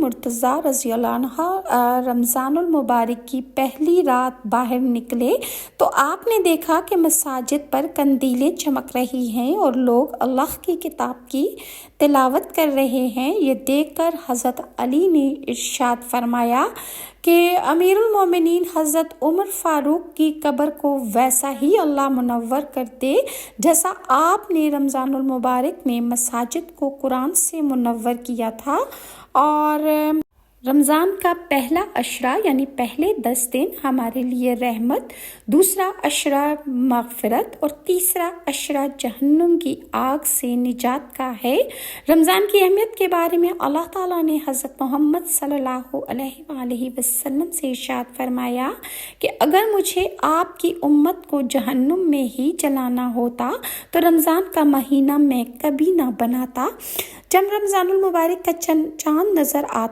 مرتضیٰ رضی اللہ عنہ رمضان المبارک کی پہلی رات باہر نکلے تو آپ نے دیکھا کہ مساجد پر قندیلیں چمک رہی ہیں اور لوگ اللہ کی کتاب کی تلاوت کر رہے ہیں۔ یہ دیکھ کر حضرت علی نے ارشاد فرمایا کہ امیر المومنین حضرت عمر فاروق کی قبر کو ویسا ہی اللہ منور کر دے جیسا آپ نے رمضان المبارک میں مساجد کو قرآن سے منور کیا تھا۔ اور رمضان کا پہلا عشرہ یعنی پہلے 10 دن ہمارے لیے رحمت، دوسرا عشرہ مغفرت اور تیسرا عشرہ جہنم کی آگ سے نجات کا ہے۔ رمضان کی اہمیت کے بارے میں اللہ تعالیٰ نے حضرت محمد صلی اللہ علیہ وآلہ وسلم سے ارشاد فرمایا کہ اگر مجھے آپ کی امت کو جہنم میں ہی جلانا ہوتا تو رمضان کا مہینہ میں کبھی نہ بناتا۔ جب رمضان المبارک کا چاند نظر آتا